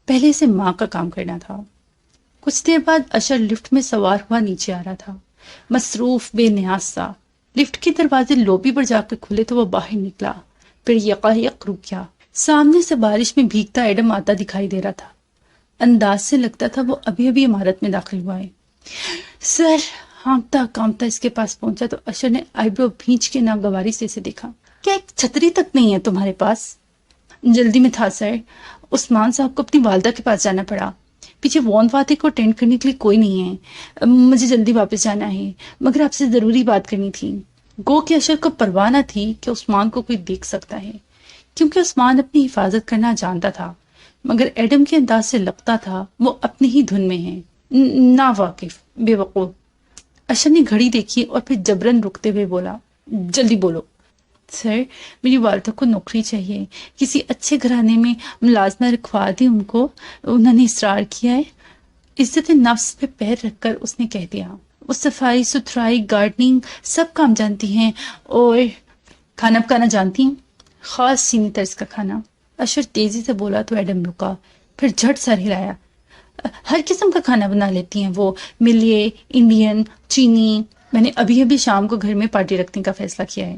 پہلے سے ماں کا کام کرنا تھا۔ کچھ دیر بعد اشر لفٹ میں سوار ہوا نیچے آ رہا تھا، مصروف، بے نیاز سا۔ لفٹ کے دروازے لوبی پر جا کے کھلے تو وہ باہر نکلا، پھر یکایک رک گیا۔ سامنے سے بارش میں بھیگتا ایڈم آتا دکھائی دے رہا تھا۔ انداز سے لگتا تھا وہ ابھی ابھی عمارت میں داخل ہوا ہے۔ سر، ہانپتا کانپتا اس کے پاس پہنچا تو اشر نے آئی برو بھینچ کے ناگواری سے اسے دیکھا۔ کیا ایک چھتری تک نہیں ہے تمہارے پاس؟ جلدی میں تھا سر، عثمان صاحب کو اپنی والدہ کے پاس جانا پڑا، پیچھے وان فاتح کو اٹینڈ کرنے کے لیے کوئی نہیں ہے، مجھے جلدی واپس جانا ہے، مگر آپ سے ضروری بات کرنی تھی۔ گو کہ اشر کو پرواہ نہ تھی کہ عثمان کو کوئی دیکھ سکتا ہے، کیونکہ عثمان اپنی حفاظت کرنا جانتا تھا، مگر ایڈم کے انداز سے لگتا تھا وہ اپنی ہی دھن میں ہے۔ نا واقف، بے وقوف۔ اشر نے گھڑی دیکھی اور پھر جبرن رکتے ہوئے بولا، جلدی بولو۔ سر، میری والدہ کو نوکری چاہیے، کسی اچھے گھرانے میں ملازمہ رکھوا دی ان کو، انہوں نے اصرار کیا ہے۔ عزت نفس پہ پیر رکھ کر اس نے کہہ دیا، وہ صفائی ستھرائی گارڈننگ سب کام جانتی ہیں، اور کھانا پکانا جانتی ہیں، خاص چینی طرز کا کھانا۔ اشر تیزی سے بولا تو ایڈم رکا، پھر جھٹ سر ہلایا۔ ہر قسم کا کھانا بنا لیتی ہیں وہ، ملیے، انڈین، چینی۔ میں نے ابھی ابھی شام کو گھر میں پارٹی رکھنے کا فیصلہ کیا ہے،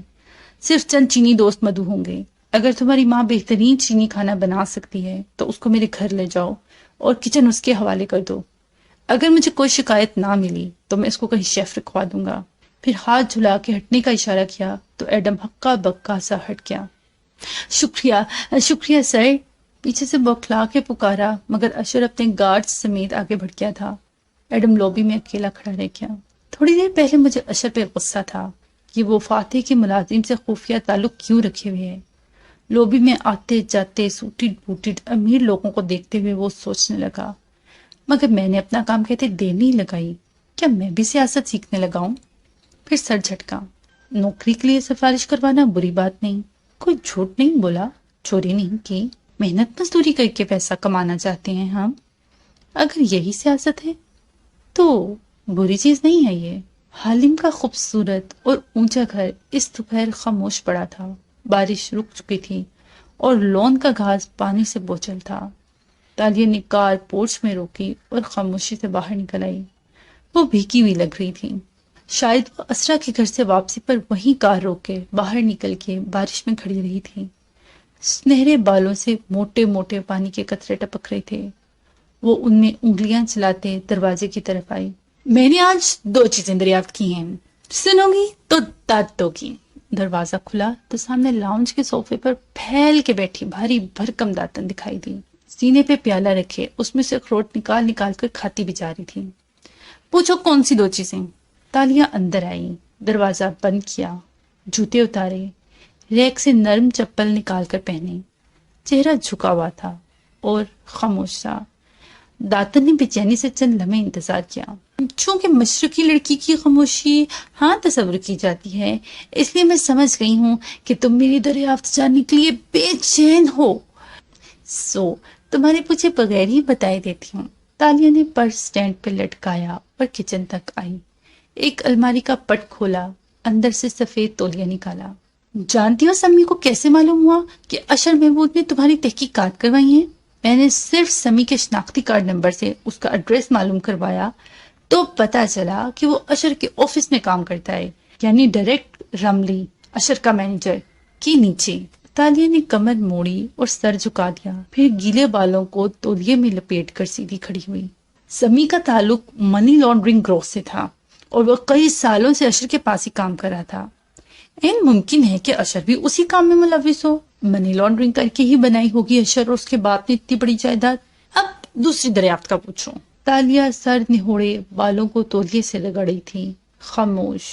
صرف چند چینی دوست مدعو ہوں گے۔ اگر تمہاری ماں بہترین چینی کھانا بنا سکتی ہے تو اس کو میرے گھر لے جاؤ اور کچن اس کے حوالے کر دو۔ اگر مجھے کوئی شکایت نہ ملی تو میں اس کو کہیں شیف رکھوا دوں گا۔ پھر ہاتھ جھلا کے ہٹنے کا اشارہ کیا تو ایڈم ہکا بکا سا ہٹ گیا۔ شکریہ شکریہ سر، پیچھے سے بوکھلا کے پکارا، مگر اشر اپنے گارڈ سمیت آگے بڑھ گیا تھا۔ ایڈم لوبی میں اکیلا کھڑا رہ گیا۔ تھوڑی دیر پہلے مجھے اشر پہ غصہ تھا کہ وہ فاتح کے ملازم سے خفیہ تعلق کیوں رکھے ہوئے ہے۔ لوبی میں آتے جاتے سوٹڈ بوٹڈ امیر لوگوں کو دیکھتے ہوئے وہ سوچنے لگا، مگر میں نے اپنا کام کہتے دیر نہیں لگائی، کیا میں بھی سیاست سیکھنے لگا ہوں؟ پھر سر جھٹکا۔ نوکری کے لیے سفارش کروانا بری بات نہیں، کوئی جھوٹ نہیں بولا، چوری نہیں کی، محنت مزدوری کر کے پیسہ کمانا چاہتے ہیں ہم۔ اگر یہی سیاست ہے تو بری چیز نہیں ہے یہ۔ حالم کا خوبصورت اور اونچا گھر اس دوپہر خاموش پڑا تھا۔ بارش رک چکی تھی اور لون کا گھاس پانی سے بوچھل تھا۔ تالیہ نے کار پورچ میں روکی اور خاموشی سے باہر نکل آئی۔ وہ بھیگی ہوئی لگ رہی تھی، شاید وہ اسرا کے گھر سے واپسی پر وہیں کار روک کے باہر نکل کے بارش میں کھڑی رہی تھی۔ سنہرے بالوں سے موٹے موٹے پانی کے قطرے ٹپک رہے تھے۔ وہ ان میں انگلیاں چلاتے دروازے کی طرف آئی۔ میں نے آج 2 چیزیں دریافت کی ہیں، سنو گی تو داد دو گی۔ دروازہ کھلا تو سامنے لاؤنج کے صوفے پر پھیل کے بیٹھی بھاری بھرکم داتن دکھائی دی، سینے پہ پیالہ رکھے اس میں سے اخروٹ نکال نکال کر کھاتی بھی جا رہی تھی۔ پوچھو کون سی 2 چیزیں؟ تالیہ اندر آئی، دروازہ بند کیا، جوتے اتارے، ریک سے نرم چپل نکال کر پہنے، چہرہ جھکا ہوا تھا اور خاموش سا۔ داتن نے بے چینی سے چند لمحے انتظار کیا۔ چونکہ مشرقی لڑکی کی خاموشی ہاں تصور کی جاتی ہے، اس لیے میں سمجھ گئی ہوں کہ تم میری دریافت جاننے کے لیے بے چین ہو، سو تمہارے پوچھے بغیر ہی بتائے دیتی ہوں۔ تالیہ نے پرس سٹینڈ پہ لٹکایا اور کچن تک آئی، ایک الماری کا پٹ کھولا، اندر سے سفید تولیہ نکالا۔ جانتی ہو سمی کو کیسے معلوم ہوا کہ اشر محمود نے تمہاری تحقیقات کروائی ہیں؟ میں نے صرف سمی کے شناختی کارڈ نمبر سے اس کا ایڈریس معلوم کروایا تو پتا چلا کہ وہ اشر کے آفس میں کام کرتا ہے، یعنی ڈائریکٹ رملی، اشر کا مینیجر، کے نیچے۔ تالیہ نے کمر موڑی اور سر جھکا دیا، پھر گیلے بالوں کو تولیے میں لپیٹ کر سیدھی کھڑی ہوئی۔ سمی کا تعلق منی لانڈرنگ گروہ سے تھا اور وہ کئی سالوں سے اشر کے پاس ہی کام کر رہا تھا۔ ممکن ہے کہ اشر بھی اسی کام میں ملوث ہو، منی لانڈرنگ کر کے ہی بنائی ہوگی اشر اور اس کے باپ نے اتنی بڑی جائیداد۔ اب دوسری دریافت کا پوچھو۔ تالیہ سر نہوڑے بالوں کو تولیے سے رگڑی تھی، خاموش،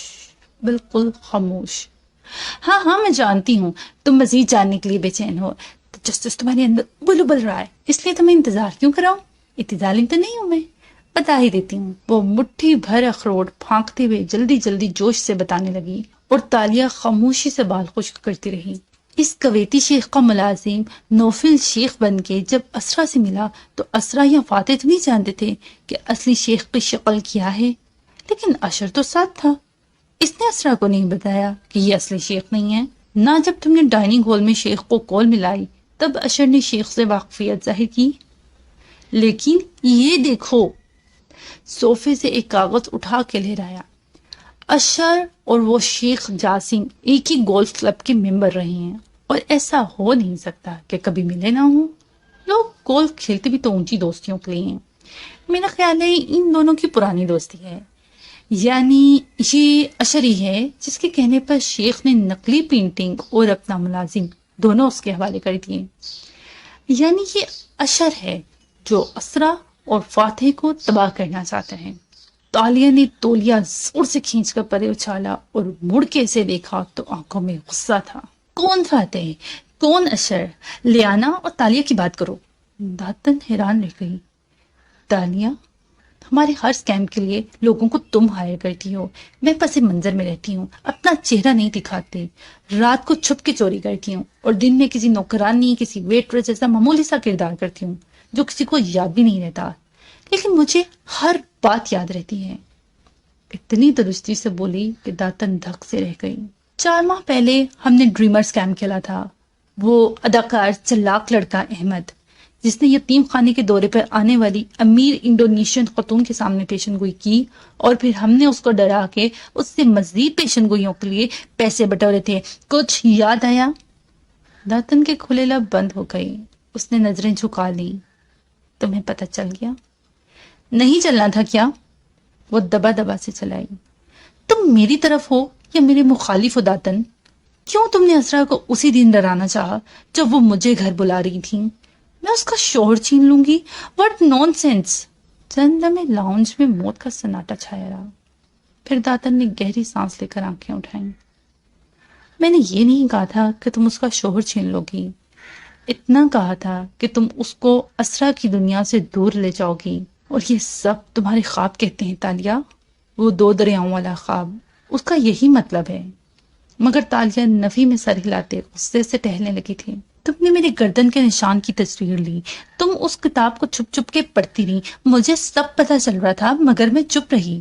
بالکل خاموش۔ ہاں میں جانتی ہوں تم مزید جاننے کے لیے بے چین ہو، جسٹس تمہارے اندر ابل رہا ہے، اس لیے تمہیں انتظار کیوں کراؤں؟ اتظالم تو نہیں ہوں میں، بتا ہی دیتی ہوں۔ وہ مٹھی بھر اخروٹ پھانکتے ہوئے جلدی جلدی جوش سے بتانے لگی اور تالیہ خاموشی سے بال خشک کرتی رہی۔ اس کویتی شیخ کا ملازم نوفل شیخ بن کے جب اسرا سے ملا تو اسرا یا فاتح تو نہیں جانتے تھے کہ اصلی شیخ کی شکل کیا ہے، لیکن اشر تو ساتھ تھا۔ اس نے اسرا کو نہیں بتایا کہ یہ اصلی شیخ نہیں ہے۔ نہ جب تم نے ڈائننگ ہال میں شیخ کو کال ملائی تب اشر نے شیخ سے واقفیت ظاہر کی۔ لیکن یہ دیکھو، صوفے سے ایک کاغذ اٹھا کے لے رہا، اشر اور وہ شیخ جاسم ایک ہی گولف کلب کے ممبر رہے ہیں، اور ایسا ہو نہیں سکتا کہ کبھی ملے نہ ہوں۔ لوگ گولف کھیلتے بھی تو اونچی دوستیوں کے لیے ہیں۔ میرا خیال ہے ان دونوں کی پرانی دوستی ہے، یعنی یہ اشر ہی ہے جس کے کہنے پر شیخ نے نقلی پینٹنگ اور اپنا ملازم دونوں اس کے حوالے کر دیے۔ یعنی یہ اشر ہے جو اسرا اور فاتح کو تباہ کرنا چاہتا ہے۔ تالیہ نے تولیا زور سے کھینچ کر پرے اچھالا اور مڑ کے اسے دیکھا تو آنکھوں میں غصہ تھا۔ کون فاتح؟ کون اشر؟ لیانا اور تالیہ کی بات کرو۔ داتن حیران رہ گئی۔ تالیہ، ہمارے ہر سکیم کے لیے لوگوں کو تم ہائر کرتی ہو، میں پس منظر میں رہتی ہوں، اپنا چہرہ نہیں دکھاتے، رات کو چھپ کے چوری کرتی ہوں اور دن میں کسی نوکرانی، کسی ویٹر جیسا معمولی سا کردار کرتی ہوں جو کسی کو یاد بھی نہیں رہتا، لیکن مجھے ہر بات یاد رہتی ہے۔ اتنی درستی سے بولی کہ داتن دھک سے رہ گئی۔ 4 ماہ پہلے ہم نے ڈریمر سکیم کھیلا تھا، وہ اداکار چلاک لڑکا احمد جس نے یتیم خانے کے دورے پر آنے والی امیر انڈونیشین خاتون کے سامنے پیشن گوئی کی اور پھر ہم نے اس کو ڈرا کے اس سے مزید پیشن گوئیوں کے لیے پیسے بٹورے تھے، کچھ یاد آیا؟ داتن کے کھلے لب بند ہو گئی، اس نے نظریں جھکا لی۔ تمہیں پتہ چل گیا؟ نہیں چلنا تھا کیا؟ وہ دبا دبا سے چلائی۔ تم میری طرف ہو یا میرے مخالف ہو داتن؟ کیوں تم نے اسرا کو اسی دن ڈرانا چاہا جب وہ مجھے گھر بلا رہی تھی؟ میں اس کا شوہر چھین لوں گی؟ What naan sense! چند لمحے لاؤنج میں موت کا سناٹا چھایا رہا، پھر داتن نے گہری سانس لے کر آنکھیں اٹھائیں۔ میں نے یہ نہیں کہا تھا کہ تم اس کا شوہر چھین لو گی، اتنا کہا تھا کہ تم اس کو اسرا کی دنیا سے دور لے جاؤ گی، اور یہ سب تمہارے خواب کہتے ہیں تالیہ، وہ 2 دریاؤں والا خواب، اس کا یہی مطلب ہے۔ مگر تالیہ نفی میں سر ہلاتے غصے سے ٹہلنے لگی تھی۔ تم نے میرے گردن کے نشان کی تصویر لی، تم اس کتاب کو چھپ چھپ کے پڑھتی رہی، مجھے سب پتہ چل رہا تھا مگر میں چپ رہی۔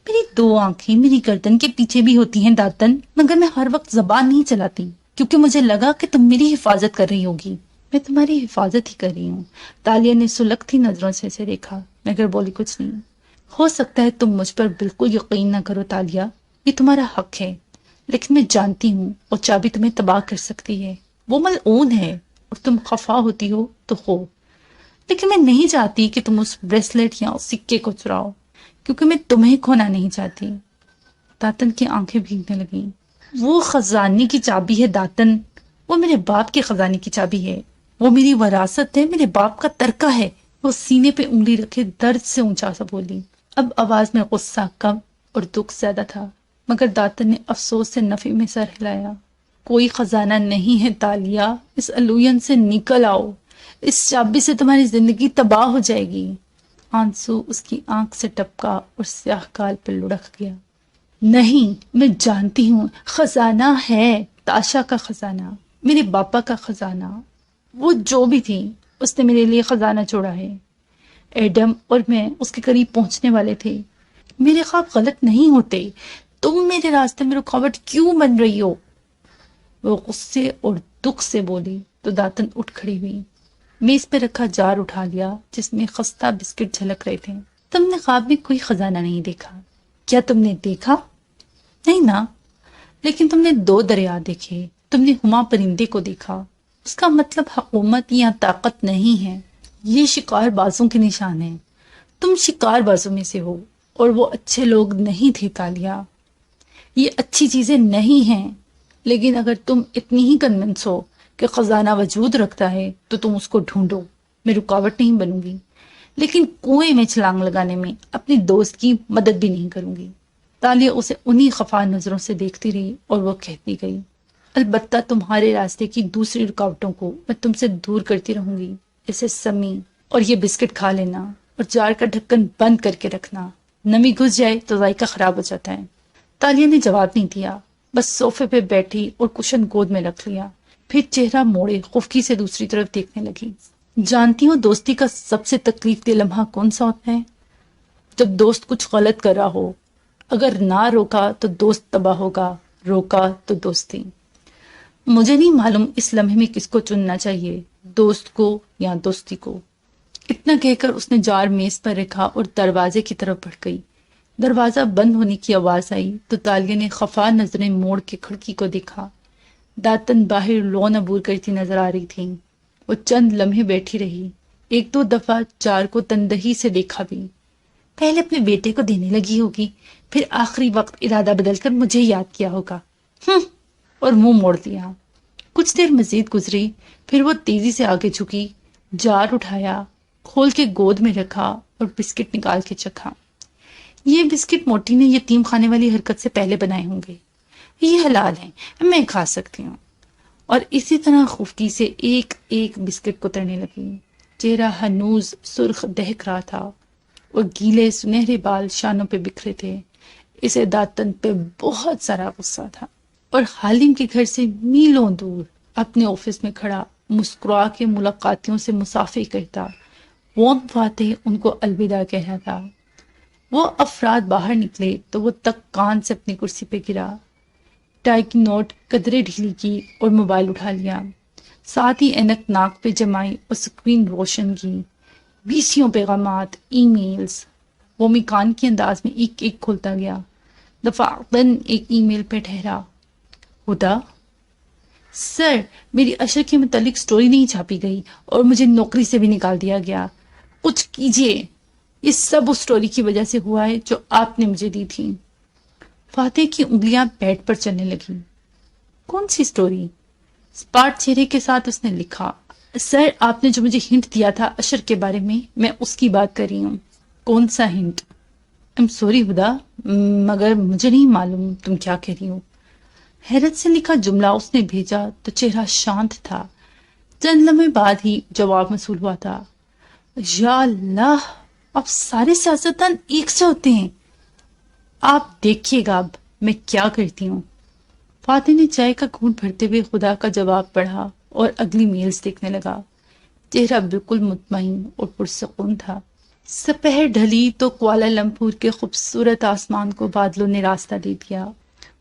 میری 2 آنکھیں میری گردن کے پیچھے بھی ہوتی ہیں داتن، مگر میں ہر وقت زبان نہیں چلاتی کیونکہ مجھے لگا کہ تم میری حفاظت کر رہی ہوگی۔ میں تمہاری حفاظت ہی کر رہی ہوں۔ تالیہ نے سلگتی نظروں سے اسے دیکھا مگر بولی کچھ نہیں۔ ہو سکتا ہے تم مجھ پر بالکل یقین نہ کرو تالیہ، یہ تمہارا حق ہے، لیکن میں جانتی ہوں اور چابی تمہیں تباہ کر سکتی ہے، وہ ملعون ہے، اور تم خفا ہوتی ہو تو ہو، لیکن میں نہیں چاہتی کہ تم اس بریسلیٹ یا اس سکے کو چراؤ، کیونکہ میں تمہیں کھونا نہیں چاہتی۔ داتن کی آنکھیں بھیگنے لگیں۔ وہ خزانے کی چابی ہے داتن، وہ میرے باپ کے خزانے کی چابی ہے، وہ میری وراثت ہے، میرے باپ کا ترکہ ہے۔ وہ سینے پہ انگلی رکھے درد سے اونچا سا بولی۔ اب آواز میں غصہ کم اور دکھ زیادہ تھا، مگر داتن نے افسوس سے نفی میں سر ہلایا۔ کوئی خزانہ نہیں ہے تالیہ، اس الوین سے نکل آؤ، اس چابی سے تمہاری زندگی تباہ ہو جائے گی۔ آنسو اس کی آنکھ سے ٹپکا اور سیاہ گال پہ لڑک گیا۔ نہیں، میں جانتی ہوں، خزانہ ہے، تاشا کا خزانہ، میرے باپا کا خزانہ، وہ جو بھی تھی اس نے میرے لیے خزانہ چھوڑا ہے۔ ایڈم اور میں اس کے قریب پہنچنے والے تھے، میرے خواب غلط نہیں ہوتے، تم میرے راستے میں رکاوٹ کیوں بن رہی ہو؟ وہ غصے اور دکھ سے بولی تو داتن اٹھ کھڑی ہوئی، میز پہ رکھا جار اٹھا لیا جس میں خستہ بسکٹ جھلک رہے تھے۔ تم نے خواب میں کوئی خزانہ نہیں دیکھا؟ کیا تم نے دیکھا؟ نہیں نا، لیکن تم نے 2 دریا دیکھے، تم نے ہما پرندے کو دیکھا، اس کا مطلب حکومت یا طاقت نہیں ہے، یہ شکار بازوں کے نشان ہیں، تم شکار بازوں میں سے ہو، اور وہ اچھے لوگ نہیں تھے تالیہ، یہ اچھی چیزیں نہیں ہیں، لیکن اگر تم اتنی ہی کنونس ہو کہ خزانہ وجود رکھتا ہے تو تم اس کو ڈھونڈو، میں رکاوٹ نہیں بنوں گی، لیکن کنویں میں چھلانگ لگانے میں اپنی دوست کی مدد بھی نہیں کروں گی۔ تالیہ اسے انہی خفا نظروں سے دیکھتی رہی اور وہ کہتی گئی، البتہ تمہارے راستے کی دوسری رکاوٹوں کو میں تم سے دور کرتی رہوں گی، جیسے سمی، اور یہ بسکٹ کھا لینا اور جار کا ڈھکن بند کر کے رکھنا، نمی گھس جائے تو ذائقہ خراب ہو جاتا ہے۔ تالیہ نے جواب نہیں دیا، بس صوفے پہ بیٹھی اور کشن گود میں رکھ لیا، پھر چہرہ موڑے خفکی سے دوسری طرف دیکھنے لگی۔ جانتی ہوں دوستی کا سب سے تکلیف دہ لمحہ کون سا ہوتا ہے؟ جب دوست کچھ غلط کر رہا ہو، اگر نہ روکا تو دوست تباہ ہوگا، روکا تو دوستی۔ مجھے نہیں معلوم اس لمحے میں کس کو چننا چاہیے، دوست کو یا دوستی کو۔ اتنا کہہ کر اس نے جار میز پر رکھا اور دروازے کی طرف بڑھ گئی۔ دروازہ بند ہونے کی آواز آئی تو تالیہ نے خفا نظریں موڑ کے کھڑکی کو دیکھا۔ داتن باہر لون عبور کرتی نظر آ رہی تھی۔ وہ چند لمحے بیٹھی رہی، ایک دو دفعہ چار کو تندہی سے دیکھا بھی۔ پہلے اپنے بیٹے کو دینے لگی ہوگی، پھر آخری وقت ارادہ بدل کر مجھے یاد کیا ہوگا، اور منہ موڑ دیا۔ کچھ دیر مزید گزری، پھر وہ تیزی سے آگے جھکی، جار اٹھایا، کھول کے گود میں رکھا اور بسکٹ نکال کے چکھا۔ یہ بسکٹ موٹی نے یتیم خانے والی حرکت سے پہلے بنائے ہوں گے، یہ حلال ہیں، میں کھا سکتی ہوں۔ اور اسی طرح خفتی سے ایک ایک بسکٹ کو ترنے لگی۔ چہرہ ہنوز سرخ دہک رہا تھا اور گیلے سنہرے بال شانوں پہ بکھرے تھے۔ اسے داتن پہ بہت سارا غصہ تھا، اور حالم کے گھر سے میلوں دور اپنے آفس میں کھڑا مسکرا کے ملاقاتیوں سے مصافحہ کرتا وون فاتح ان کو الوداع کہہ رہا تھا۔ وہ افراد باہر نکلے تو وہ تک کان سے اپنی کرسی پہ گرا، ٹائی کی نوٹ قدرے ڈھیلی کی اور موبائل اٹھا لیا، ساتھ ہی اینک ناک پہ جمائی اور سکرین روشن کی۔ بیسیوں پیغامات، ای میلز۔ وہ میکان کے انداز میں ایک ایک کھولتا گیا، دفعتاً ایک ای میل پہ ٹھہرا۔ ہدا، سر میری اشر کے متعلق سٹوری نہیں چھاپی گئی اور مجھے نوکری سے بھی نکال دیا گیا، کچھ کیجئے، یہ سب اس سٹوری کی وجہ سے ہوا ہے جو آپ نے مجھے دی تھی۔ فاتح کی انگلیاں پیڈ پر چلنے لگی۔ کون سی سٹوری؟ سپاٹ چہرے کے ساتھ اس نے لکھا، سر آپ نے جو مجھے ہنٹ دیا تھا اشر کے بارے میں اس کی بات کر رہی ہوں۔ کون سا ہنٹ؟ سوری ہدا، مگر مجھے نہیں معلوم تم کیا کہہ رہی ہو۔ حیرت سے لکھا جملہ اس نے بھیجا تو چہرہ شانت تھا۔ چند لمحے بعد ہی جواب موصول ہوا تھا۔ یا اللہ، اب سارے سیاستدان ایک سے ہوتے ہیں۔ آپ دیکھیے گا اب میں کیا کرتی ہوں۔ فاتح نے چائے کا گھونٹ بھرتے ہوئے خدا کا جواب پڑھا اور اگلی میلز دیکھنے لگا۔ چہرہ بالکل مطمئن اور پرسکون تھا۔ سپہر ڈھلی تو کوالالمپور کے خوبصورت آسمان کو بادلوں نے راستہ دے دیا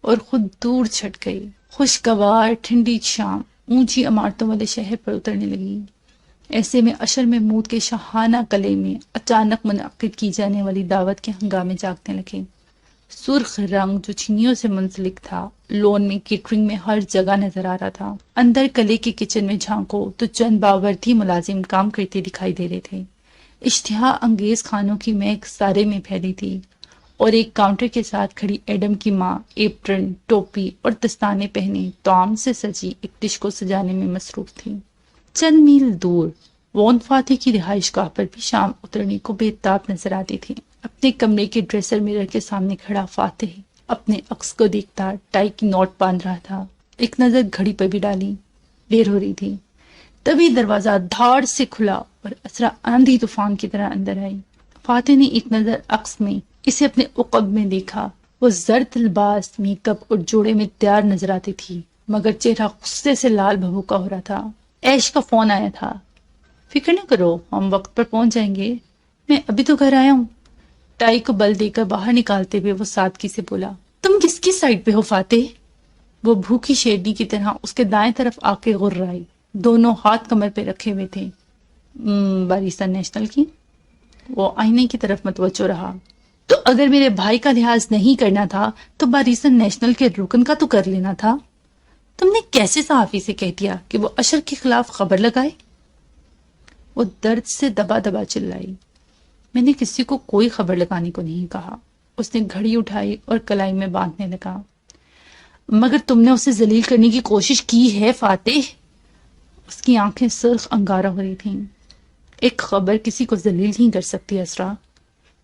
اور خود دور چھٹ گئی۔ خوشگوار ٹھنڈی شام اونچی عمارتوں والے شہر پر اترنے لگی۔ ایسے میں اشر محمود کے شاہانہ قلعے میں اچانک منعقد کی جانے والی دعوت کے ہنگامے جاگنے لگے۔ سرخ رنگ جو چینیوں سے منسلک تھا لون میں کیٹرنگ میں ہر جگہ نظر آ رہا تھا۔ اندر قلعے کے کچن میں جھانکو تو چند باوردی ملازم کام کرتے دکھائی دے رہے تھے۔ اشتہا انگیز کھانوں کی مہک سارے میں پھیلی تھی، اور ایک کاؤنٹر کے ساتھ کھڑی ایڈم کی ماں ایپرن، ٹوپی اور دستانے پہنے توام سے سجی ایک ڈش کو سجانے میں مصروف تھی۔ چند میل دور وون فاتح کی رہائش گاہ پر بھی شام اترنے کو بے تاب نظر آتی تھی۔ اپنے کمرے کے ڈریسر مرر کے سامنے کھڑا فاتح اپنے عکس کو دیکھتا ٹائی کی نوٹ باندھ رہا تھا۔ ایک نظر گھڑی پر بھی ڈالی، دیر ہو رہی تھی۔ تبھی دروازہ دھاڑ سے کھلا اور اسرا آندھی طوفان کی طرح اندر آئی۔ فاتح نے ایک نظر عکس میں اسے اپنے عقب میں دیکھا۔ وہ زرد لباس، میک اپ اور جوڑے میں تیار نظر آتی تھی، مگر چہرہ غصے سے لال بھبوکا ہو رہا تھا۔ ایش کا فون آیا تھا۔ فکر نہ کرو، ہم وقت پر پہنچ جائیں گے، میں ابھی تو گھر آیا ہوں۔ ٹائی کو بل دے کر باہر نکالتے ہوئے وہ سادگی سے بولا، تم کس کی سائڈ پہ ہو فاتح؟ وہ بھوکی شیرنی کی طرح اس کے دائیں طرف آ کے غرائی، دونوں ہاتھ کمر پہ رکھے ہوئے تھے۔ باریسا نیشنل کی۔ وہ آئینے کی طرف متوجہ رہا۔ تو اگر میرے بھائی کا لحاظ نہیں کرنا تھا تو باریسا نیشنل کے رکن کا تو کر لینا تھا۔ تم نے کیسے صحافی سے کہہ دیا کہ وہ اشر کے خلاف خبر لگائے؟ وہ درد سے دبا دبا چلائی، میں نے کسی کو کوئی خبر لگانے کو نہیں کہا۔ اس نے گھڑی اٹھائی اور کلائی میں باندھنے لگا۔ مگر تم نے اسے ذلیل کرنے کی کوشش کی ہے فاتح۔ اس کی آنکھیں سرخ انگارہ ہو رہی تھیں۔ ایک خبر کسی کو ذلیل نہیں کر سکتی اسرا۔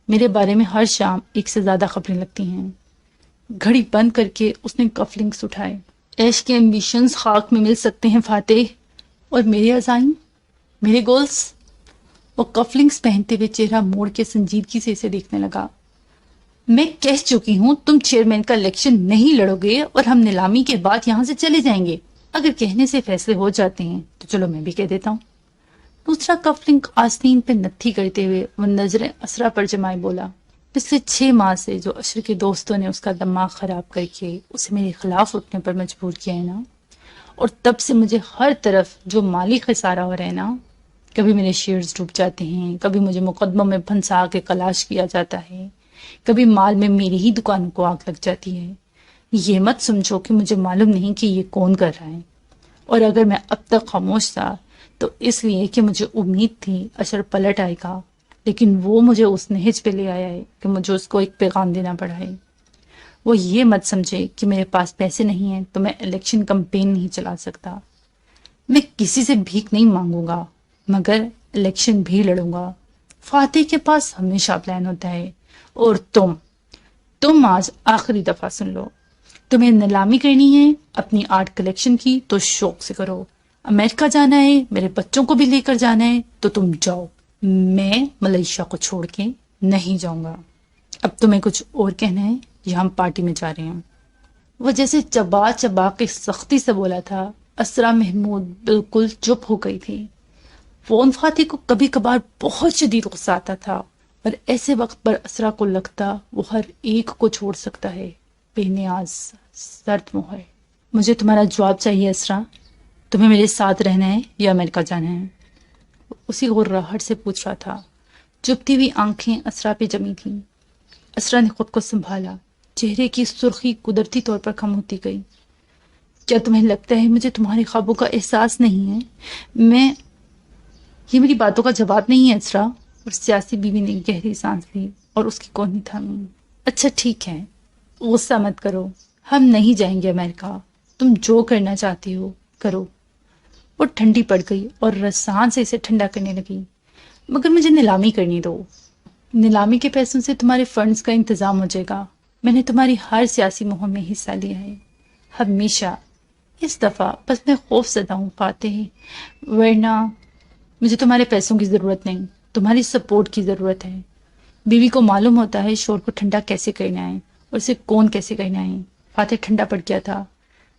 میرے بارے میں ہر شام ایک سے زیادہ خبریں لگتی ہیں۔ گھڑی بند کر کے اس نے کف لنکس اٹھائے۔ ایش کے ایمبیشنز خاک میں مل سکتے ہیں فاتح، اور میرے عزائم، میرے گولز۔ وہ کف لنکس پہنتے ہوئے چہرہ موڑ کے سنجیدگی سے اسے دیکھنے لگا۔ میں کہہ چکی ہوں تم چیئرمین کا الیکشن نہیں لڑو گے اور ہم نیلامی کے بعد یہاں سے چلے جائیں گے۔ اگر کہنے سے فیصلے ہو جاتے ہیں تو چلو میں بھی کہہ دیتا ہوں۔ دوسرا کف لنک آستین پہ نتھی کرتے ہوئے وہ نظریں اسرا پر جمائے بولا، پچھلے 6 ماہ سے جو اشر کے دوستوں نے اس کا دماغ خراب کر کے اسے میرے خلاف اٹھنے پر مجبور کیا ہے نا، اور تب سے مجھے ہر طرف جو مالی خسارہ ہو رہا ہے نا، کبھی میرے شیئرز ڈوب جاتے ہیں، کبھی مجھے مقدموں میں پھنسا کے خلاص کیا جاتا ہے، کبھی مال میں میری ہی دکانوں کو آگ لگ جاتی ہے۔ یہ مت سمجھو کہ مجھے معلوم نہیں کہ یہ کون کر رہا ہے، اور اگر میں اب تک خاموش تھا تو اس لیے کہ مجھے امید تھی اشر پلٹ آئے گا، لیکن وہ مجھے اس نہج پہ لے آیا ہے کہ مجھے اس کو ایک پیغام دینا پڑا ہے۔ وہ یہ مت سمجھے کہ میرے پاس پیسے نہیں ہیں تو میں الیکشن کمپین نہیں چلا سکتا۔ میں کسی سے بھیک نہیں مانگوں گا، مگر الیکشن بھی لڑوں گا۔ فاتح کے پاس ہمیشہ پلان ہوتا ہے، اور تم آج آخری دفعہ سن لو۔ تمہیں نیلامی کرنی ہے اپنی آرٹ کلیکشن کی تو شوق سے کرو۔ امریکہ جانا ہے، میرے بچوں کو بھی لے کر جانا ہے تو تم جاؤ، میں ملیشیا کو چھوڑ کے نہیں جاؤں گا۔ اب تمہیں کچھ اور کہنا ہے یا ہم پارٹی میں جا رہے ہیں؟ وہ جیسے چبا چبا کے سختی سے بولا تھا۔ اسرا محمود بالکل چپ ہو گئی تھی۔ فون فاتح کو کبھی کبھار بہت شدید غصہ آتا تھا، اور ایسے وقت پر اسرا کو لگتا وہ ہر ایک کو چھوڑ سکتا ہے۔ بے نیاز سرد مہر۔ مجھے تمہارا جواب چاہیے اسرا، تمہیں میرے ساتھ رہنا ہے یا امریکہ جانا ہے؟ اسی غراہٹ سے پوچھ رہا تھا۔ چپتی ہوئی آنکھیں اسرا پہ جمی تھیں۔ اسرا نے خود کو سنبھالا، چہرے کی سرخی قدرتی طور پر کم ہوتی گئی۔ کیا تمہیں لگتا ہے مجھے تمہارے خوابوں کا احساس نہیں ہے؟ یہ میری باتوں کا جواب نہیں ہے اسرا۔ اور سیاسی بیوی نے گہری سانس لی اور اس کی کونی تھامی۔ اچھا ٹھیک ہے، غصہ مت کرو، ہم نہیں جائیں گے امریکہ، تم جو کرنا چاہتی ہو کرو۔ وہ ٹھنڈی پڑ گئی اور رسان سے اسے ٹھنڈا کرنے لگی۔ مگر مجھے نیلامی کرنی دو۔ نیلامی کے پیسوں سے تمہارے فنڈز کا انتظام ہو جائے گا۔ میں نے تمہاری ہر سیاسی مہم میں حصہ لیا ہے، ہمیشہ۔ اس دفعہ بس میں خوف زدہ ہوں فاتح، ورنہ مجھے تمہارے پیسوں کی ضرورت نہیں، تمہاری سپورٹ کی ضرورت ہے۔ بیوی کو معلوم ہوتا ہے شور کو ٹھنڈا کیسے کرنا ہے اور اسے کون کیسے کرنا ہے۔ فاتح ٹھنڈا پڑ گیا تھا،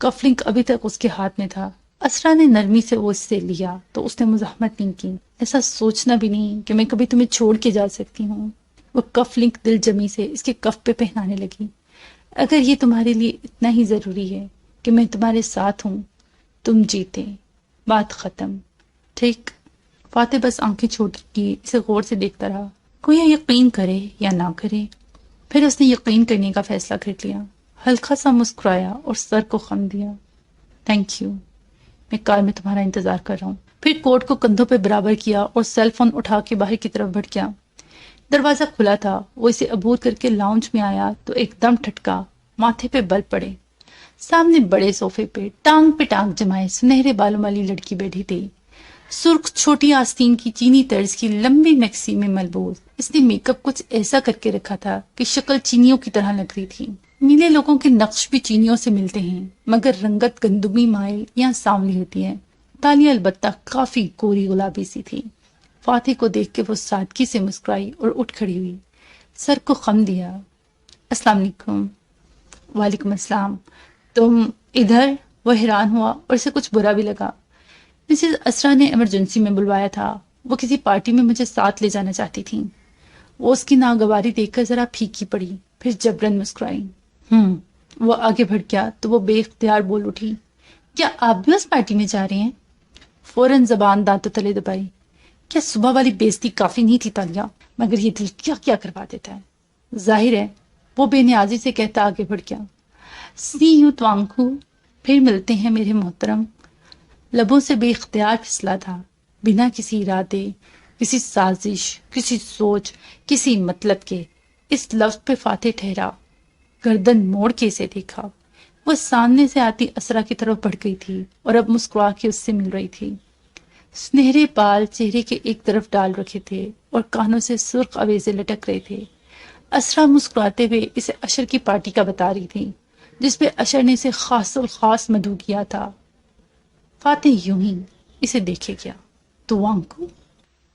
کف لنک ابھی تک اس کے ہاتھ میں تھا۔ اسرا نے نرمی سے وہ اس سے لیا تو اس نے مزاحمت نہیں کی۔ ایسا سوچنا بھی نہیں کہ میں کبھی تمہیں چھوڑ کے جا سکتی ہوں۔ وہ کف لنک دل جمی سے اس کے کف پہ پہنانے لگی۔ اگر یہ تمہارے لیے اتنا ہی ضروری ہے کہ میں تمہارے ساتھ ہوں، تم جیتے، بات ختم، ٹھیک؟ فاتح بس آنکھیں چھوٹی کی اسے غور سے دیکھتا رہا، کوئی یقین کرے یا نہ کرے۔ پھر اس نے یقین کرنے کا فیصلہ کر لیا، ہلکا سا مسکرایا اور سر کو خم دیا۔ تھینک یو، میں کار میں تمہارا انتظار کر رہا ہوں۔ پھر کوٹ کو کندھوں پہ برابر کیا اور سیل فون اٹھا کے باہر کی طرف بڑھ گیا۔ دروازہ کھلا تھا، وہ اسے عبور کر کے لاؤنج میں آیا تو ایک دم ٹھٹکا، ماتھے پہ بل پڑے۔ سامنے بڑے صوفے پہ ٹانگ جمائے سنہرے بالوں والی لڑکی بیٹھی تھی، سرخ چھوٹی آستین کی چینی طرز کی لمبی میکسی میں ملبوس۔ اس نے میک اپ کچھ ایسا کر کے رکھا تھا کہ شکل چینیوں کی طرح لگ رہی تھی۔ نیلے لوگوں کے نقش بھی چینیوں سے ملتے ہیں، مگر رنگت گندمی مائل یا سانولی ہوتی ہے۔ تالیاں البتہ کافی گوری گلابی سی تھی۔ فاتح کو دیکھ کے وہ سادگی سے مسکرائی اور اٹھ کھڑی ہوئی، سر کو خم دیا۔ السلام علیکم۔ وعلیکم السلام، تم ادھر؟ وہ حیران ہوا اور اسے کچھ برا بھی لگا۔ مسز اسرا نے ایمرجنسی میں بلوایا تھا، وہ کسی پارٹی میں مجھے ساتھ لے جانا چاہتی تھیں۔ وہ اس کی ناگواری دیکھ کر ذرا پھیکی پڑی، پھر جبرن مسکرائی۔ وہ آگے بڑھ گیا تو وہ بے اختیار بول اٹھی، کیا آپ بھی اس پارٹی میں جا رہے ہیں؟ فوراً زبان دانتوں تلے دبائی۔ کیا صبح والی بےزتی کافی نہیں تھی تالیہ؟ مگر یہ دل کیا کیا کروا دیتا ہے۔ ظاہر ہے، وہ بے نیازی سے کہتا آگے بڑھ گیا۔ سی یو توانکو، پھر ملتے ہیں میرے محترم۔ لبوں سے بے اختیار پھسلا تھا، بنا کسی ارادے، کسی سازش، کسی سوچ، کسی مطلب کے۔ اس لفظ پہ فاتح ٹھہرا، گردن موڑ کے اسے دیکھا۔ وہ سامنے سے آتی اسرا کی طرف بڑھ گئی تھی اور اب مسکرا کے اس سے مل رہی تھی۔ سنہرے بال چہرے کے ایک طرف ڈال رکھے تھے اور کانوں سے سرخ اویزے لٹک رہے تھے۔ اسرا مسکراتے ہوئے اسے اشر کی پارٹی کا بتا رہی تھی، جس پہ اشر نے اسے خاص الخاص مدعو کیا تھا۔ فاتح یوں ہی اسے دیکھے گیا۔ توانکو،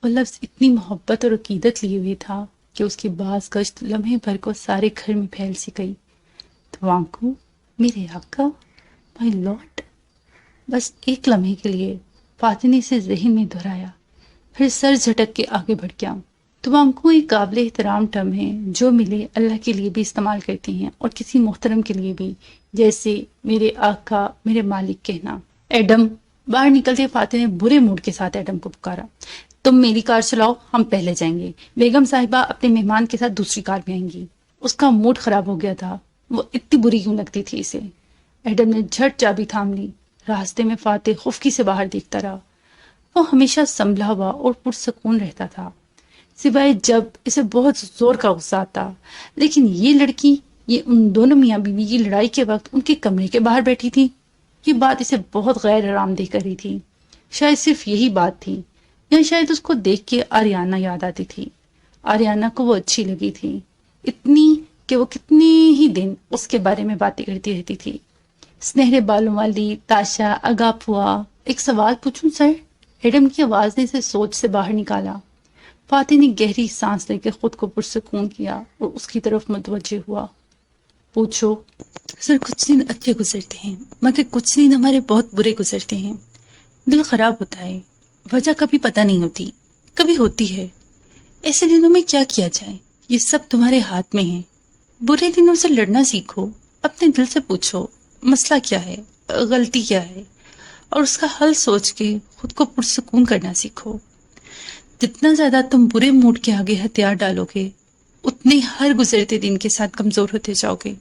وہ لفظ اتنی محبت اور عقیدت لیے ہوئے تھا کہ اس کی باز گشت لمحے بھر کو سارے گھر میں پھیل سی گئی۔ توانکو، میرے آقا، مائی لارڈ۔ بس ایک لمحے کے لیے فاتح نے اسے ذہن میں دہرایا، پھر سر جھٹک کے آگے بڑھ گیا۔ توانکو ایک قابل احترام ٹرم ہے جو ملے اللہ کے لیے بھی استعمال کرتی ہیں اور کسی محترم کے لیے بھی، جیسے میرے آقا، میرے مالک کہنا۔ ایڈم، باہر نکلتے فاتح نے برے موڈ کے ساتھ ایڈم کو پکارا۔ تم میری کار چلاؤ، ہم پہلے جائیں گے، بیگم صاحبہ اپنے مہمان کے ساتھ دوسری کار میں آئیں گی۔ اس کا موڈ خراب ہو گیا تھا، وہ اتنی بری کیوں لگتی تھی اسے۔ ایڈم نے جھٹ چابی تھام لی۔ راستے میں فاتح خفکی سے باہر دیکھتا رہا۔ وہ ہمیشہ سنبھلا ہوا اور پرسکون رہتا تھا، سوائے جب اسے بہت زور کا غصہ آتا۔ لیکن یہ لڑکی، یہ ان دونوں میاں بیوی کی لڑائی کے وقت ان کے کمرے کے باہر بیٹھی تھی۔ یہ بات اسے بہت غیر آرام دہ کر رہی تھی۔ شاید صرف یہی بات تھی، یا شاید اس کو دیکھ کے آریانہ یاد آتی تھی۔ آریانہ کو وہ اچھی لگی تھی، اتنی کہ وہ کتنے ہی دن اس کے بارے میں باتیں کرتی رہتی تھی۔ سنہرے بالوں والی تاشا اگاپوا۔ ایک سوال پوچھوں سر؟ ایڈم کی آواز نے اسے سوچ سے باہر نکالا۔ فاتح نے گہری سانس لے کے خود کو پرسکون کیا اور اس کی طرف متوجہ ہوا۔ پوچھو۔ سر کچھ دن اچھے گزرتے ہیں، مگر کچھ دن ہمارے بہت برے گزرتے ہیں۔ دل خراب ہوتا ہے، وجہ کبھی پتہ نہیں ہوتی، کبھی ہوتی ہے۔ ایسے دنوں میں کیا کیا جائے؟ یہ سب تمہارے ہاتھ میں ہے۔ برے دنوں سے لڑنا سیکھو، اپنے دل سے پوچھو مسئلہ کیا ہے، غلطی کیا ہے، اور اس کا حل سوچ کے خود کو پرسکون کرنا سیکھو۔ جتنا زیادہ تم برے موڈ کے آگے ہتھیار ڈالو گے، اتنے ہر گزرتے دن کے ساتھ کمزور ہوتے جاؤ گے۔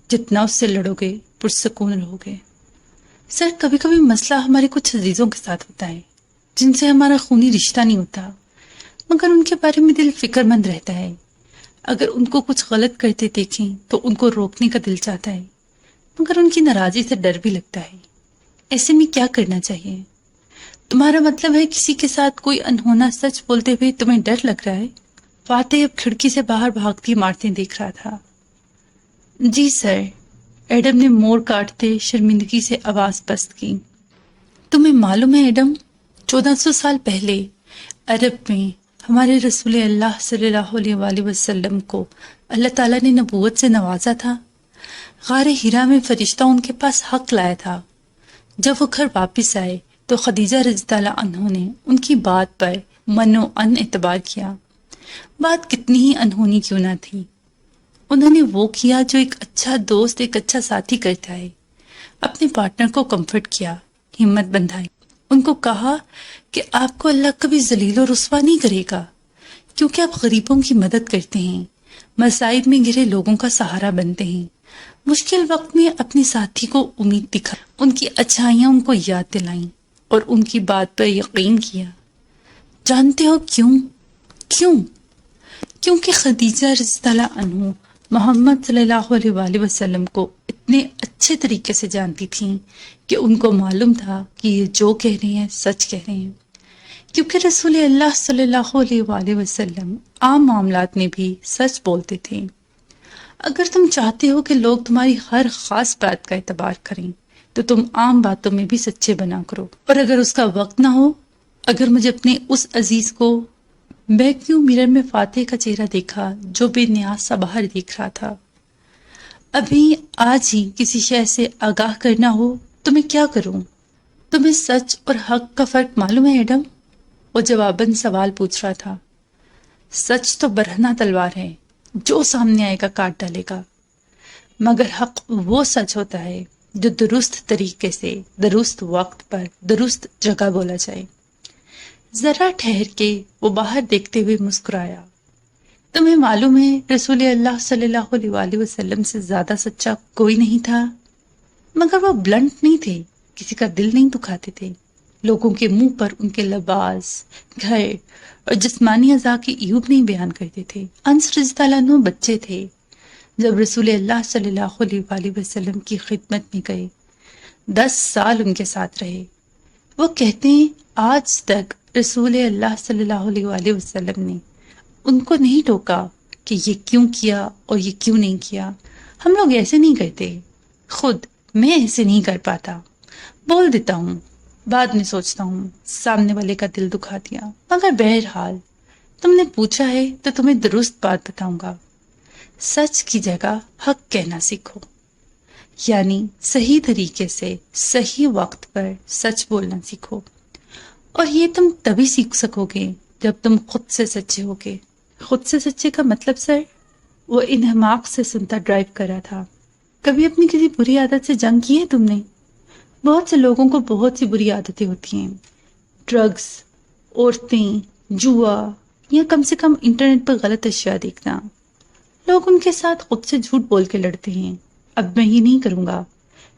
جتنا اس سے لڑو گے، پرسکون رہو گے۔ سر کبھی کبھی مسئلہ ہمارے کچھ عزیزوں کے ساتھ ہوتا ہے، جن سے ہمارا خونی رشتہ نہیں ہوتا، مگر ان کے بارے میں دل فکر مند رہتا ہے۔ اگر ان کو کچھ غلط کرتے دیکھیں تو ان کو روکنے کا دل چاہتا ہے، مگر ان کی ناراضی سے ڈر بھی لگتا ہے۔ ایسے میں کیا کرنا چاہیے؟ تمہارا مطلب ہے کسی کے ساتھ کوئی انہونا سچ بولتے ہوئے تمہیں ڈر لگ رہا ہے؟ فاتح اب کھڑکی سے باہر بھاگتی عمارتیں دیکھ رہا تھا۔ جی سر، ایڈم نے موڑ کاٹتے شرمندگی سے آواز پست کی۔ تمہیں معلوم ہے ایڈم، 1400 سال پہلے عرب میں ہمارے رسول اللہ صلی اللہ علیہ وآلہ وسلم کو اللہ تعالیٰ نے نبوت سے نوازا تھا۔ غار حرا میں فرشتہ ان کے پاس حق لایا تھا۔ جب وہ گھر واپس آئے تو خدیجہ رضی اللہ عنہ نے ان کی بات پر من و ان اعتبار کیا۔ بات کتنی ہی انہونی کیوں نہ تھی، انہوں نے وہ کیا جو ایک اچھا دوست ایک اچھا ساتھی کرتا ہے۔ اپنے پارٹنر کو کمفرٹ کیا، ہمت بندھائی، ان کو کہا کہ آپ کو اللہ کبھی ذلیل و رسوا نہیں کرے گا، کیونکہ آپ غریبوں کی مدد کرتے ہیں، مصائب میں گھرے لوگوں کا سہارا بنتے ہیں۔ مشکل وقت میں اپنے ساتھی کو امید دکھا، ان کی اچھائیاں ان کو یاد دلائیں اور ان کی بات پر یقین کیا۔ جانتے ہو کیوں؟ کیونکہ خدیجہ رضی اللہ عنہ محمد صلی اللہ علیہ وآلہ وسلم کو اتنے اچھے طریقے سے جانتی تھیں کہ ان کو معلوم تھا کہ یہ جو کہہ رہے ہیں سچ کہہ رہے ہیں، کیونکہ رسول اللہ صلی اللہ علیہ وآلہ وسلم عام معاملات میں بھی سچ بولتے تھے۔ اگر تم چاہتے ہو کہ لوگ تمہاری ہر خاص بات کا اعتبار کریں تو تم عام باتوں میں بھی سچے بنا کرو، اور اگر اس کا وقت نہ ہو، اگر مجھے اپنے اس عزیز کو، میں کیوں مرر میں فاتح کا چہرہ دیکھا جو بے نیاز سا باہر دیکھ رہا تھا، ابھی آج ہی کسی شے سے آگاہ کرنا ہو تو میں کیا کروں؟ تمہیں سچ اور حق کا فرق معلوم ہے ایڈم؟ وہ جواباً سوال پوچھ رہا تھا۔ سچ تو برہنہ تلوار ہے، جو سامنے آئے گا کاٹ ڈالے گا، مگر حق وہ سچ ہوتا ہے جو درست طریقے سے، درست وقت پر، درست جگہ بولا جائے۔ ذرا ٹھہر کے وہ باہر دیکھتے ہوئے مسکرایا۔ تمہیں معلوم ہے رسول اللہ صلی اللہ علیہ وآلہ وسلم سے زیادہ سچا کوئی نہیں تھا، مگر وہ بلنٹ نہیں تھے، کسی کا دل نہیں دکھاتے تھے، لوگوں کے منہ پر ان کے لباس، گھر اور جسمانی اعضاء کی عیوب نہیں بیان کرتے تھے۔ انس رضی اللہ عنہ بچے تھے جب رسول اللہ صلی اللہ علیہ وآلہ وسلم کی خدمت میں گئے، 10 سال ان کے ساتھ رہے۔ وہ کہتے ہیں آج تک رسول اللہ صلی اللہ علیہ وآلہ وسلم نے ان کو نہیں ٹوکا کہ یہ کیوں کیا اور یہ کیوں نہیں کیا۔ ہم لوگ ایسے نہیں کرتے، خود میں ایسے نہیں کر پاتا، بول دیتا ہوں، بعد میں سوچتا ہوں سامنے والے کا دل دکھا دیا، مگر بہرحال تم نے پوچھا ہے تو تمہیں درست بات بتاؤں گا۔ سچ کی جگہ حق کہنا سیکھو، یعنی صحیح طریقے سے صحیح وقت پر سچ بولنا سیکھو، اور یہ تم تبھی سیکھ سکو گے جب تم خود سے سچے ہوگے۔ خود سے سچے کا مطلب سر؟ وہ انہماق سے سنتا ڈرائیو کر رہا تھا۔ کبھی اپنی کسی بری عادت سے جنگ کی ہے تم نے؟ بہت سے لوگوں کو بہت سی بری عادتیں ہوتی ہیں، ڈرگز، عورتیں، جوا یا کم سے کم انٹرنیٹ پر غلط اشیاء دیکھنا۔ لوگ ان کے ساتھ خود سے جھوٹ بول کے لڑتے ہیں، اب میں یہ نہیں کروں گا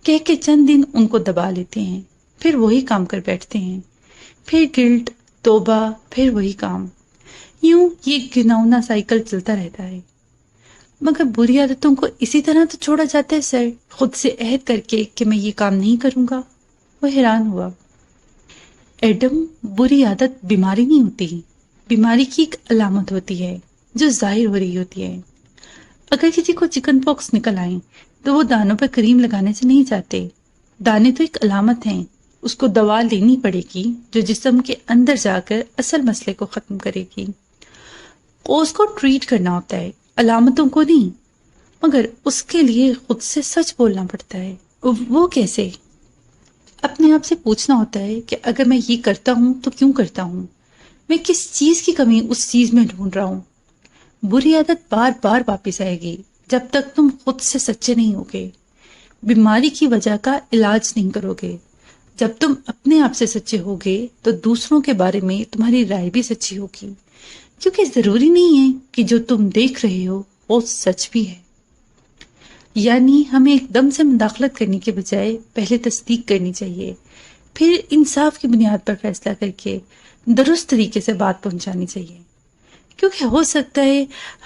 کہہ کے چند دن ان کو دبا لیتے ہیں، پھر وہی کام کر بیٹھتے ہیں، پھر گلٹ، توبہ، پھر وہی کام، یوں یہ گھناؤنا سائیکل چلتا رہتا ہے۔ مگر بری عادتوں کو اسی طرح تو چھوڑا جاتا ہے سر، خود سے عہد کر کے کہ میں یہ کام نہیں کروں گا۔ وہ حیران ہوا۔ ایڈم، بری عادت بیماری نہیں ہوتی، بیماری کی ایک علامت ہوتی ہے جو ظاہر ہو رہی ہوتی ہے۔ اگر کسی کو چکن پاکس نکل آئیں تو وہ دانوں پر کریم لگانے سے نہیں جاتے، دانے تو ایک علامت ہیں، اس کو دوا لینی پڑے گی جو جسم کے اندر جا کر اصل مسئلے کو ختم کرے گی۔ اس کو ٹریٹ کرنا ہوتا ہے، علامتوں کو نہیں، مگر اس کے لیے خود سے سچ بولنا پڑتا ہے۔ وہ کیسے؟ اپنے آپ سے پوچھنا ہوتا ہے کہ اگر میں یہ کرتا ہوں تو کیوں کرتا ہوں، میں کس چیز کی کمی اس چیز میں ڈھونڈ رہا ہوں۔ بری عادت بار بار واپس آئے گی جب تک تم خود سے سچے نہیں ہوگے، بیماری کی وجہ کا علاج نہیں کرو گے۔ جب تم اپنے آپ سے سچے ہوگے تو دوسروں کے بارے میں تمہاری رائے بھی سچی ہوگی، کیونکہ ضروری نہیں ہے کہ جو تم دیکھ رہے ہو وہ سچ بھی ہے۔ یعنی ہمیں ایک دم سے مداخلت کرنے کے بجائے پہلے تصدیق کرنی چاہیے، پھر انصاف کی بنیاد پر فیصلہ کر کے درست طریقے سے بات پہنچانی چاہیے، کیونکہ ہو سکتا ہے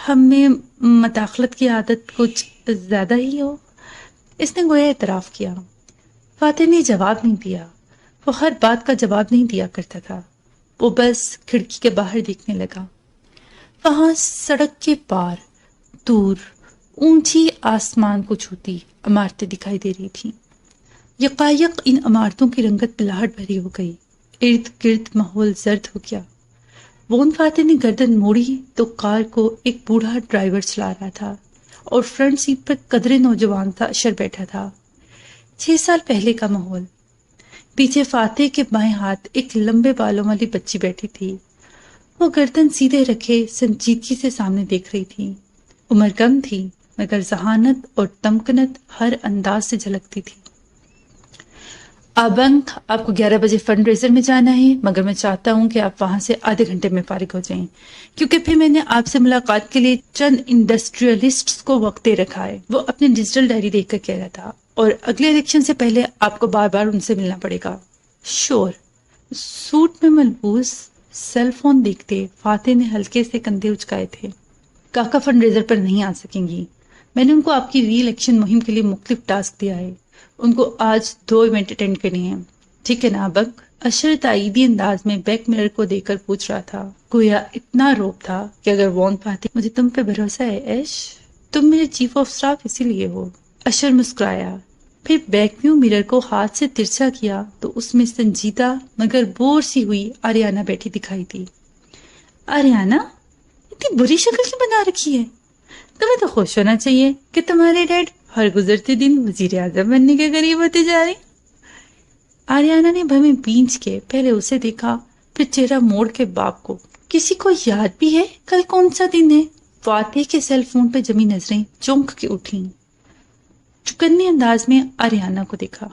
ہم میں مداخلت کی عادت کچھ زیادہ ہی ہو۔ اس نے گویا اعتراف کیا۔ فاتح نے جواب نہیں دیا، وہ ہر بات کا جواب نہیں دیا کرتا تھا، وہ بس کھڑکی کے باہر دیکھنے لگا۔ وہاں سڑک کے پار دور اونچی آسمان کو چھوتی عمارتیں دکھائی دے رہی تھیں۔ یکایک ان عمارتوں کی رنگت پلاہٹ بھری ہو گئی، ارد گرد ماحول زرد ہو گیا۔ وون فاتح نے گردن موڑی تو کار کو ایک بوڑھا ڈرائیور چلا رہا تھا اور فرنٹ سیٹ پر قدرے نوجوان سا اشر بیٹھا تھا۔ 6 سال پہلے کا ماحول۔ پیچھے فاتح کے بائیں ہاتھ ایک لمبے بالوں والی بچی بیٹھی تھی، وہ گردن سیدھے رکھے سنجیدگی سے سامنے دیکھ رہی تھی۔ عمر کم تھی مگر ذہانت اور تمکنت ہر انداز سے جھلکتی تھی۔ آبنک، آپ کو 11 بجے فنڈ ریزر میں جانا ہے، مگر میں چاہتا ہوں کہ آپ وہاں سے آدھے گھنٹے میں فارغ ہو جائیں، کیونکہ پھر میں نے آپ سے ملاقات کے لیے چند انڈسٹریلسٹس کو وقت دے رکھا ہے۔ وہ اپنی ڈیجیٹل ڈائری دیکھ کر کہہ رہا تھا، اور اگلے الیکشن سے پہلے آپ کو بار بار ان سے ملنا پڑے گا۔ شور۔ سوٹ میں ملبوس سیل فون دیکھتے فاتح نے ہلکے سے کندھے اچکائے تھے۔ کاکا فنڈ ریزر پر نہیں آ سکیں گی، میں نے ان کو آپ کی ری الیکشن مہم کے لیے مختلف ٹاسک دیا ہے، ان کو آج 2 ایونٹ اٹینڈ کرنے ہیں، ٹھیک ہے نا آبنک؟ اشر تائیدی انداز میں بیک مرر کو دیکھ کر پوچھ رہا تھا، گویا اتنا روب تھا کہ اگر وون فاتح، مجھے تم پہ بھروسہ ہے ایش، تم میرے چیف آف سٹاف اسی لیے ہو۔ اشر مسکرایا، پھر بیک ویو مرر کو ہاتھ سے ترچھا کیا تو اس میں سنجیدہ مگر بور سی ہوئی آریانہ بیٹھی دکھائی دی۔ آریانہ، اتنی بری شکل کی بنا رکھی ہے، تمہیں تو خوش ہونا چاہیے کہ تمہارے ڈیڈ ہر گزرتے دن وزیر اعظم بننے کے قریب ہوتے جا رہے۔ آریانہ نے بھویں بینچ کے پہلے اسے دیکھا، پھر چہرہ موڑ کے باپ کو۔ کسی کو یاد بھی ہے کل کون سا دن ہے؟ فاتح کے سیل فون پہ جمی نظریں چونک کے اٹھیں۔ چکنے انداز میں آریانہ کو دیکھا۔